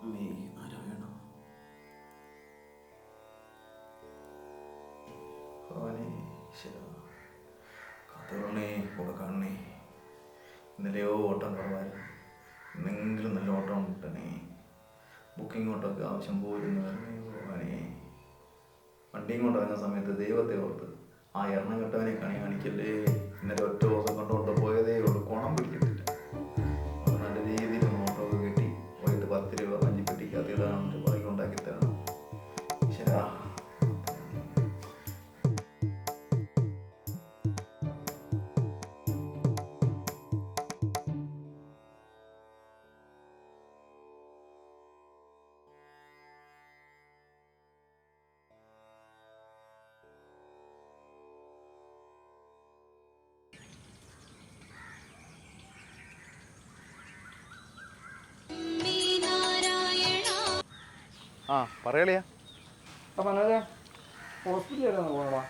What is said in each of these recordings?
അമ്മേ നാരായണ ഭഗവാനേ ഈശ്വരാ കാത്തോളണേ കൂടെ കാണണേ. ഇന്നലെയോ ഓട്ടം കുറവായിരുന്നു, എന്തെങ്കിലും നല്ല ഓട്ടം കിട്ടണേ. ബുക്കിംഗ് ഓട്ടമൊക്കെ ആവശ്യം പോയിരുന്നു വരണേ ഭഗവാനേ. വണ്ടിയും കൊണ്ട് ഇറങ്ങുന്ന സമയത്ത് ദൈവത്തെ ഓർത്ത് ആ എണ്ണം കെട്ടവനെ കാണിക്കല്ലേ. ഇന്നലെ ഒറ്റ ദിവസം കൊണ്ടോട്ട് പോയതേ ഉള്ളൂ, കുണം പിടിക്കത്തില്ല. നല്ല രീതിയിൽ ഓട്ടമൊക്കെ കിട്ടി പോയിട്ട് 10 രൂപ വഞ്ചിപ്പെട്ടിക്കകത്ത് ഇടാൻ പുറകെ ഉണ്ടാക്കി തരണം. ശരാ ആ പറയളിയാ. മനോജെ ഹോസ്പിറ്റലിൽ വരെ ഒന്ന് പോകണടാ.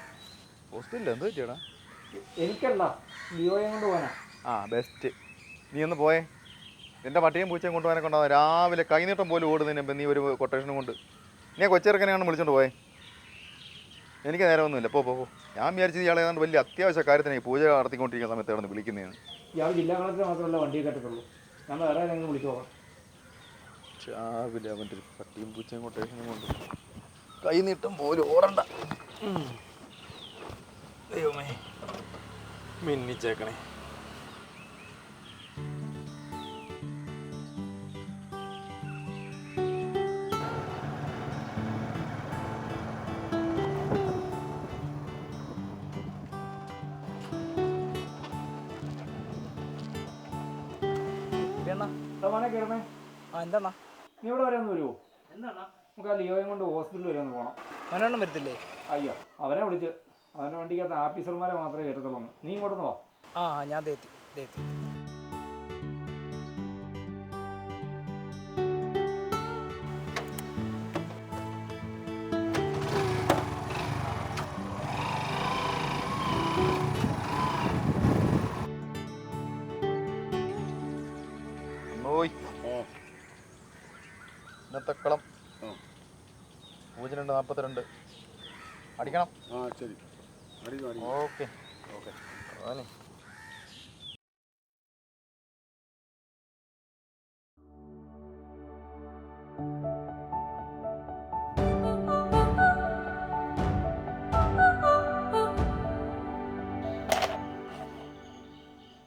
ഹോസ്പിറ്റലിൽ എന്ത് പറ്റിയടാ? എനിക്കല്ല, ലിയോയെ കൊണ്ട് പോകാനാ. ആ ബെസ്റ്റ്, നീ ഒന്ന് പോയേ. എൻ്റെ പട്ടിയും പൂച്ചയും കൊണ്ടുപോകാനെ കൊണ്ടാകും. രാവിലെ കൈനീട്ടം പോലും ഓടുന്നതിന് നീ ഒരു കൊട്ടേഷനും കൊണ്ട് നീ കൊച്ചിറക്കനെയാണ് വിളിച്ചോണ്ട് പോയേ. എനിക്ക് നേരമൊന്നുമില്ല, പോ പോ പോ. ഞാൻ വിചാരിച്ചത് ഇയാളെ ഏതാണ്ട് വലിയ അത്യാവശ്യ കാര്യത്തിന് ഈ പൂജ നടത്തിക്കൊണ്ടിരിക്കുന്ന സമയത്ത് അവിടെ വിളിക്കുന്നതാണ്. ഇയാൾ ജില്ലാ കളക്ടർ മാത്രമല്ല വണ്ടിയെ കെട്ടത്തുള്ളൂ. ഞാൻ വേറെ ഏതെങ്കിലും വിളിച്ചു പോകാം. രാവിലെ അവൻ്റെ ഒരു പട്ടിയും പൂച്ചയും കൊട്ടേഷനും കൊണ്ട് കൈനീട്ടം പോലും ഓടണ്ട. ദൈവമേ മിന്നിച്ചേക്കണേ. കിടന്നേ. എന്താ നീ ഇവിടെ വരെ ഒന്ന് വരുമോ? എന്താണ് നമുക്ക് ആ ലിയോയും കൊണ്ട് ഹോസ്പിറ്റലിൽ വരെ ഒന്ന് പോകണം. മനോണ്ണം വരത്തില്ലേ? അയ്യോ, അവനെ വിളിച്ച് അവൻ്റെ വണ്ടിക്കകത്ത് ആഫീസർമാരെ മാത്രമേ കയറ്റത്തുള്ളൂ. നീ ഇങ്ങോട്ടൊന്ന് പോ. ആ ഞാൻ തേത്തി. ഇന്നത്തെ കളം 0242 അടിക്കണം. ശരി, ഓക്കെ ഓക്കെ.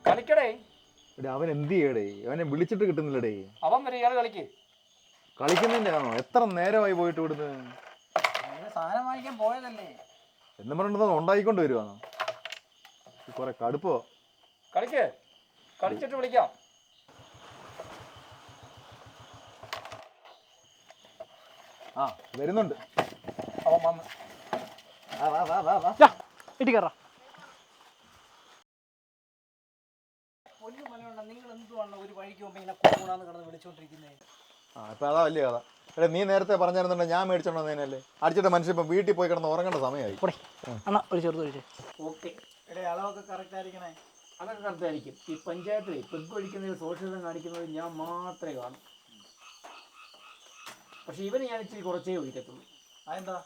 കളിക്കടേ. അവൻ എന്ത് ചെയ്യടേ? അവനെ വിളിച്ചിട്ട് കിട്ടുന്നില്ലടേ. അവൻ വരെ ഇയാൾ കളിക്കുന്നതിൻ്റെ ആണോ? എത്ര നേരമായി പോയിട്ട് ഇവിടുന്ന്? സാധനം വാങ്ങിക്കാൻ പോയതല്ലേ എന്ന് പറഞ്ഞിട്ട് ഉണ്ടായിക്കൊണ്ട് വരുവാണോ? കുറെ കടുപ്പോ. കളിച്ചിട്ട് വിളിക്കാം. ആ വരുന്നുണ്ട് അവൻ വന്ന്. ഇടിക്കറ. നിങ്ങൾ എന്തുവാണ് ഒരു വഴിക്ക് പോകുമ്പോ ഇങ്ങനെ കൂടാന്ന് കിടന്ന് വിളിച്ചോണ്ടിരിക്കുന്നേ? ആ ഇപ്പൊ അതാ വലിയ കഥ. എടാ നീ നേരത്തെ പറഞ്ഞിരുന്നുണ്ടെങ്കിൽ ഞാൻ മേടിച്ചോണ്ടേനല്ലേ. അടിച്ചിട്ട് മനുഷ്യൻ ഇപ്പം വീട്ടിൽ പോയി കിടന്ന് ഉറങ്ങേണ്ട സമയമായി. അണ്ണാ ഒരു ചെറുത് ഒഴിച്ചേ. ഓക്കെ. അളവൊക്കെ കറക്റ്റ് ആയിരിക്കണേ. അതൊക്കെ കറക്റ്റ് ആയിരിക്കും. ഈ പഞ്ചായത്തിൽ പെഗ് ഒഴിക്കുന്നതിൽ സോഷ്യലിസം കാണിക്കുന്നത് ഞാൻ മാത്രമേ കാണൂ. പക്ഷെ ഇവന് ഞാൻ ഇച്ചിരി കുറച്ചേ ഒഴിക്കത്തുള്ളൂ. അതെന്താ?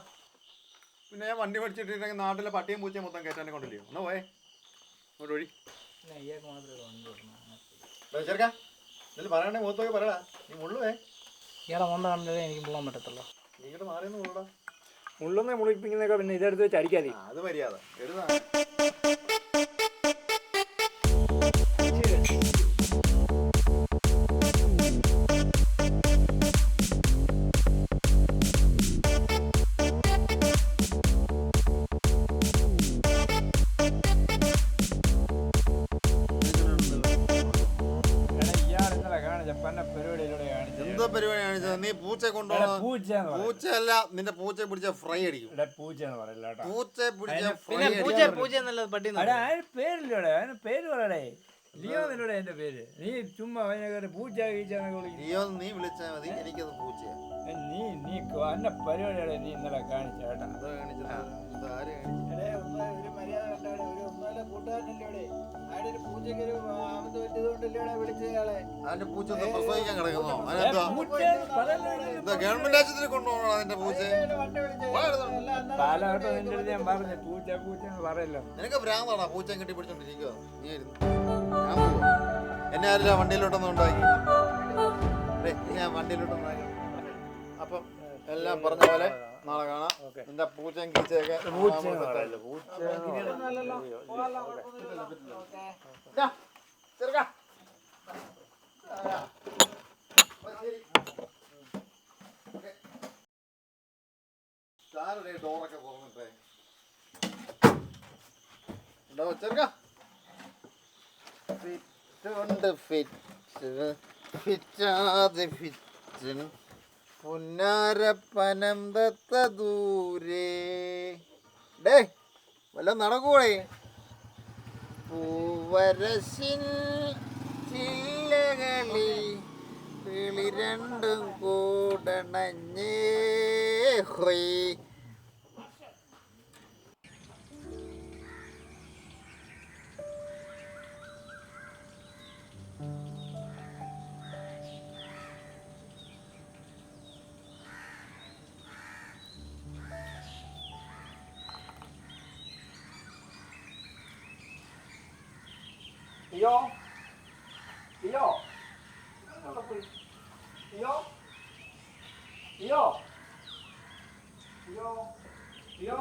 പിന്നെ ഞാൻ വണ്ടി മേടിച്ചിട്ടുണ്ടെങ്കിൽ നാട്ടിലെ പട്ടിയും പൂച്ചയും മൊത്തം കയറ്റാനെ കൊണ്ടില്ലേ. എന്നാ പോയേ ഇങ്ങോട്ട് ഒഴി. ചെറുക്കാ ഇതിൽ പറയണേ മുഖത്തൊക്കെ പറയടാ. നീ മുള്ളുവേ. ഇയാളെ മൊന്ന കണ്ടേ എനിക്ക് പോകാൻ പറ്റത്തുള്ളൂ. നീ ഇങ്ങോട്ട് മാറിയെന്ന് മുള്ളടാ. മുള്ളൊന്നും മുളിപ്പിക്കുന്നതൊക്കെ പിന്നെ ഇതെടുത്ത് വെച്ച് അടിക്കാതെ. അത് മര്യാദ എഴുതാ. എന്താ പരിപാടി കാണിച്ചത്? നീ പൂച്ച കൊണ്ടുപോകണം. പൂച്ചയല്ല, നിന്റെ പൂച്ച പിടിച്ച ഫ്രൈ അടിക്കും. പൂച്ച പിടിച്ച ഫ്രൈ പേരില്ലോടെ. പേര് പറയടേ. ലിയോ എന്നോട് എൻ്റെ പേര്. നീ ചുമ്മാ അവനെ പൂച്ച കീച്ചാന്നൊക്കെ വിളിക്കും. ലിയോ നീ വിളിച്ചാൽ മതി, എനിക്കത് പൂച്ചയാണ്. നീ അന്ന പരിപാടികളെ നീ ഇന്നലെ കാണിച്ച കേട്ടാ. എന്താ കാണിച്ചത്? ഇതാര് കാണിച്ചു? ഒരു മര്യാദ കണ്ടാടെ, ഒരു ഒന്നല്ല കൂട്ടുകാരനല്ലേ അവിടെ ഒരു പൂച്ചയ്ക്ക് ഒരു ആമത്ത് പറ്റിയതുകൊണ്ടല്ലേ വിളിച്ചയാളെ. അതിന്റെ പൂച്ച ഒന്ന് പ്രസവിക്കാൻ കിടക്കുന്നോ? അതിനെന്താ ഗവൺമെന്റ് ആശുപത്രി കൊണ്ടുപോകണം അതിന്റെ പൂച്ചയെ? കാലഘട്ടം നിന്റെ അടുത്ത് ഞാൻ പറഞ്ഞു പൂച്ച പൂച്ച എന്ന് പറയല്ലോ. നിനക്ക് ഭ്രാന്താടാ പൂച്ചയും കെട്ടിപ്പിടിച്ചോണ്ടിരിക്കുക. നീ എന്നെ ആരില്ല വണ്ടിയിലോട്ടൊന്നും ഉണ്ടാക്കി. ഞാൻ വണ്ടിയിലോട്ടൊന്നാക്കി. അപ്പം എല്ലാം പറഞ്ഞ പോലെ നാളെ കാണാം. നിന്റെ പൂച്ചയും കീച്ചയൊക്കെ ഡോറൊക്കെ തുറന്നിട്ടേ ഉണ്ടോ ചെറുക്ക? ഫിറ്റുണ്ട് ഫിറ്റാതെ ഫിറ്റ് പുന്നാരപ്പനം ദത്ത ദൂരേ. ഡേ വല്ല നടക്കൂടെ? പൂവരശിൻ ചില്ലകളിൽ കിളി രണ്ടും കൂടണഞ്ഞേ ഹൊയ്. ലിയോ ലിയോ ലിയോ ലിയോ ലിയോ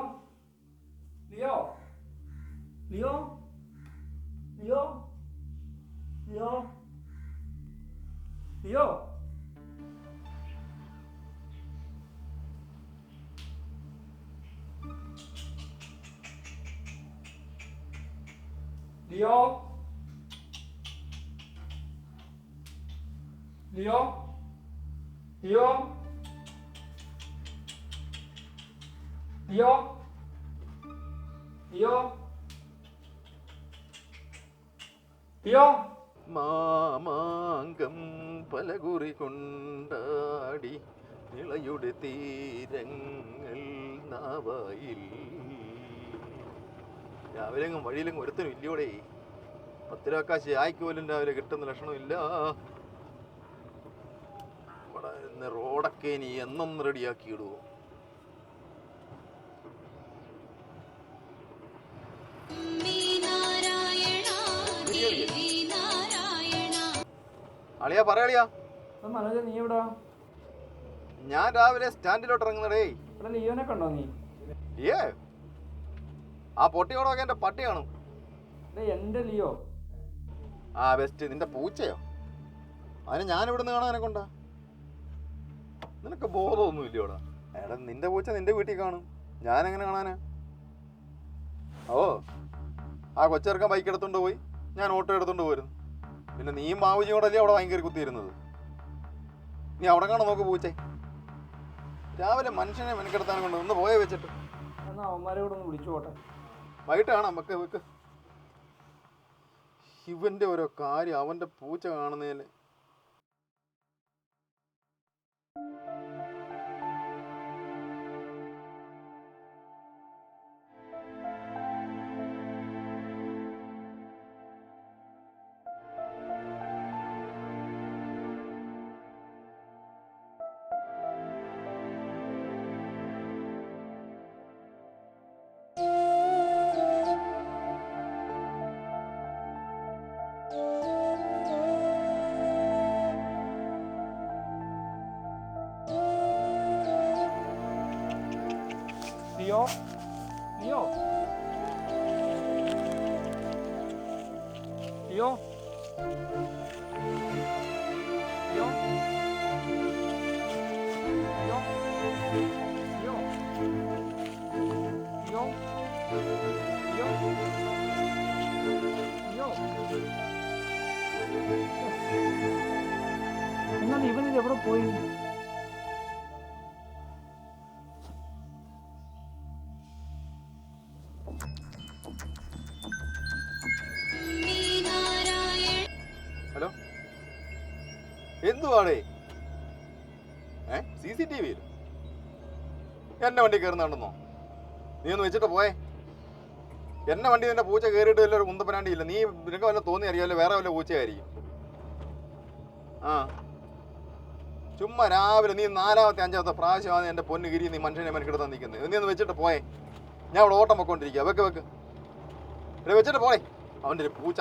ലിയോ ലിയോ ലിയോ ലിയോ ലിയോ ലിയോ ലിയോ ലിയോ ലിയോ ലിയോ ലിയോ ലിയോ. മാമാങ്കം പലകുറി കൊണ്ടാടി നിളയുടെ തീരങ്ങൾ നാവായിൽ. രാവിലെ വഴിയിലെങ്ങും ഒരുത്തനും ഇല്ലയോടെ. 10 രൂപ കാശ് ആയിക്ക് പോലും രാവിലെ കിട്ടുന്ന ലക്ഷണമില്ല. ഇവിടെ ഇന്ന് റോഡൊക്കെ ഇനി എന്നൊന്ന് റെഡിയാക്കി ഇടുവോ? അളിയാ പറയാളിയാ. മനോജ നീ എവിടാ? ഞാൻ രാവിലെ സ്റ്റാൻഡിലോട്ട് ഇറങ്ങുന്നടേ. ഇവിടെ ലിയോനെ കണ്ടോ നീ? ഏ ആ പൊട്ടിയോടൊക്കെ എൻ്റെ പട്ടി കാണും. എൻ്റെ ലിയോ. ആ ബെസ്റ്റ്. നിന്റെ പൂച്ചയോ? അതിന് ഞാൻ ഇവിടുന്ന് കാണാനെ കൊണ്ടാ? നിനക്ക് ബോധമൊന്നും ഇല്ലയോടാ? എടാ നിന്റെ പൂച്ച നിന്റെ വീട്ടിൽ കാണും, ഞാൻ എങ്ങനെ കാണാനാ? ഓ ആ കൊച്ചിറക്കാൻ ബൈക്ക് എടുത്തോണ്ട് പോയി, ഞാൻ ഓട്ടോ എടുത്തോണ്ട് പോയിരുന്നു. പിന്നെ നീയും മാവുജിയോടല്ലേ അവിടെ ഭയങ്കര കുത്തിയിരുന്നത്. നീ അവിടെ കാണാൻ നോക്ക് പൂച്ചേ. രാവിലെ മനുഷ്യനെ മെനക്കെടുത്താൻ കൊണ്ട് ഒന്ന് പോയേ വെച്ചിട്ട്. എന്നാൽ അവന്മാരെ കൂടെ ഒന്ന് വിളിച്ചു പോട്ടെ. വൈകിട്ട് കാണാം. വെക്ക്. ഇവന്റെ ഓരോ കാര്യം, അവന്റെ പൂച്ച കാണുന്നതിന്. Leo Leo Leo Leo Leo Leo Leo Leo Leo. എന്നാൽ ഇവനിത് എവിടെ പോയി? നാരായണ എന്തുവാടേ? CCTV എന്നെ വണ്ടി കയറുന്നുണ്ടെന്നോ? നീ ഒന്ന് വെച്ചിട്ട് പോയേ. എന്നെ വണ്ടി നിന്റെ പൂച്ച കയറിയിട്ട് വല്ലൊരു കുന്തപ്പനാണ്ടി ഇല്ല. നീ നിനക്ക് വല്ല തോന്നി അറിയാമല്ലോ, വേറെ വല്ല പൂച്ചയായിരിക്കും. ആ ചുമ്മാ രാവിലെ നീ 4ാമത്തെ 5ാമത്തെ പ്രാവശ്യമാണ് എൻ്റെ പൊന്ന് ഗിരി നീ മനുഷ്യനെ മെനക്കെടുത്താൻ നിൽക്കുന്നത്. നീ ഒന്ന് വെച്ചിട്ട് പോയേ. ഞാൻ അവിടെ ഓട്ടം പൊക്കോണ്ടിരിക്കുക. വെക്ക് വെച്ചിട്ട് പോയേ. അവൻ്റെ ഒരു പൂച്ച.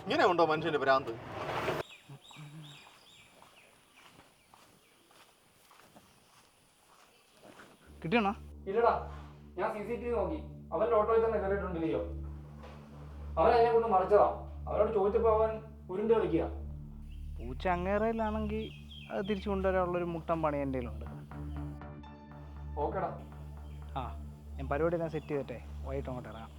ഇങ്ങനെ ഉണ്ടോ മനുഷ്യൻ്റെ ഭ്രാന്ത്? കിട്ടിയണോ? ഇല്ലടാ, ഞാൻ CCTV നോക്കി. അവൻ്റെ ഓട്ടോയിൽ തന്നെ കയറിയിട്ടുണ്ടല്ലോ. അവൻ എന്നെ കൊണ്ട് മറിച്ചതാ. അവനോട് ചോദിച്ചപ്പോൾ അവൻ ഉരുണ്ട് കളിക്കുക. പൂച്ച അങ്ങേറയിലാണെങ്കിൽ അത് തിരിച്ചു കൊണ്ടുവരാനുള്ളൊരു മുട്ടൻ പണി എൻ്റെ കയ്യിലുണ്ട്. ഓക്കെടാ. ആ ഞാൻ പരിപാടി ഞാൻ സെറ്റ് ചെയ്തിട്ടെ വൈകിട്ട് അങ്ങോട്ട് ഇറങ്ങാം.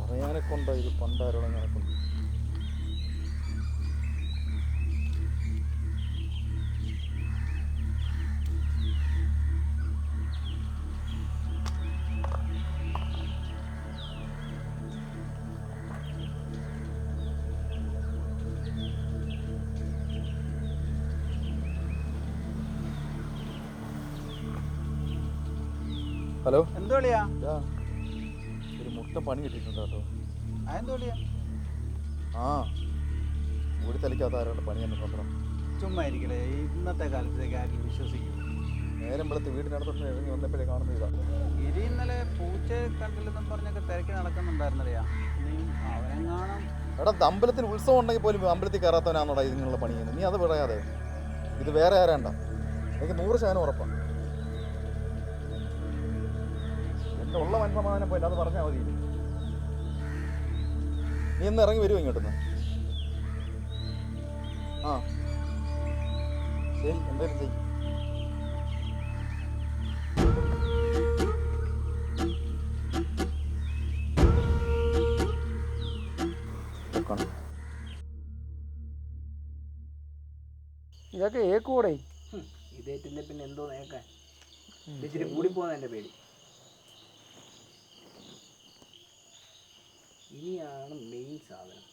പറയാനെ കൊണ്ടോ ഇത് പണ്ടാരോടെ കൊണ്ട്. ഹലോ, എന്തോളിയാ? ഒരു മുട്ട പണി കിട്ടിയിട്ടുണ്ട് കേട്ടോ. അതെന്തോളിയാ? ആ ഒരു തലയ്ക്കകത്ത് ആരോട് പണി തന്നെ കൊണ്ടോ. ചുമ്മാ ഇരിക്കലേ, ഇന്നത്തെ കാലത്തേക്ക് ആരും വിശ്വസിക്കും. നേരം വെളുത്ത് വീടിനടുത്തോട്ട് ഇറങ്ങി വന്നപ്പോഴേ കാണുന്ന ഇതാ. ഗിരി ഇന്നലെ പൂച്ച കണ്ടില്ലെന്നും പറഞ്ഞൊക്കെ തിരക്കി നടക്കുന്നുണ്ടായിരുന്നറിയാ. നീ അവനെ കാണാം. എടാ, അമ്പലത്തിന് ഉത്സവം ഉണ്ടെങ്കിൽ പോലും അമ്പലത്തിൽ കയറാത്തവനാണോടാ ഇതിനുള്ള പണി ചെയ്യുന്നത്? നീ അത് പറയാതെ. ഇത് വേറെ ആരാണ്ട, എനിക്ക് 100% ഉറപ്പാണ്. എൻ്റെ ഉള്ള മനസ്സമാധാനം പോയില്ല, അത് പറഞ്ഞാൽ മതി. നീ ഒന്ന് ഇറങ്ങി വരുമോ ഇങ്ങോട്ടൊന്ന്? ആ ശരി, എന്തായാലും ചെയ്യും. ഇതൊക്കെ ഏക്കൂടെ ഇതേറ്റിന്റെ പിന്നെ എന്തോ നേക്കാൻ ഇച്ചിരി കൂടിപ്പോന്ന എൻ്റെ പേടി. ഇനിയാണ് മെയിൻ സാധനം.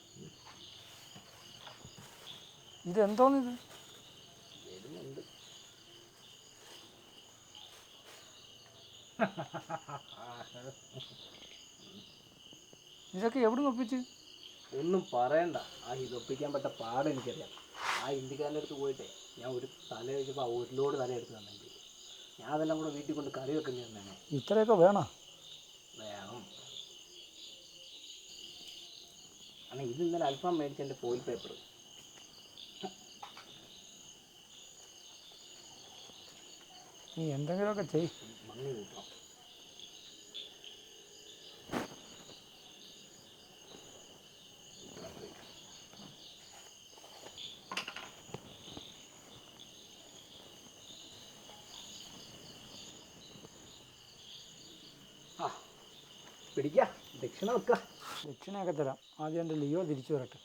ഇതെന്തോന്നിത്? വരുന്നുണ്ട്. ഇതൊക്കെ എവിടെ നിന്ന് ഒപ്പിച്ച്? ഒന്നും പറയണ്ട, ആ ഇതൊപ്പിക്കാൻ പറ്റ പാട് എനിക്കറിയാം. ആ ഇന്ത്യക്കാരൻ്റെ അടുത്ത് പോയിട്ടേ ഞാൻ ഒരു തല കഴിച്ചപ്പോൾ ആ ഒരു ലോഡ് തല എടുത്ത് തന്നെ. ഞാൻ അതെല്ലാം കൂടെ വീട്ടിൽ കൊണ്ട് കറി വെക്കേണ്ടി വന്നേ. ഇത്രയൊക്കെ വേണം? വേണം. അല്ല, ഇത് ഇന്നലെ അൽഫാം മേടിച്ച എൻ്റെ ഫോയിൽ പേപ്പർ. നീ എന്തെങ്കിലുമൊക്കെ ചെയ്. മണ്ണി കിട്ടണം. ആ പിടിക്ക, ദക്ഷിണ വെക്ക. ദക്ഷിണയൊക്കെ തരാം. ആദ്യം എൻ്റെ ലിയോ തിരിച്ചു വരട്ടെ.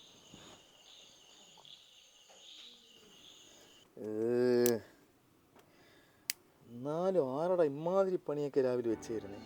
എന്നാലും ആരുടെ ഇമാതിരി പണിയൊക്കെ രാവിലെ വെച്ചായിരുന്നേ.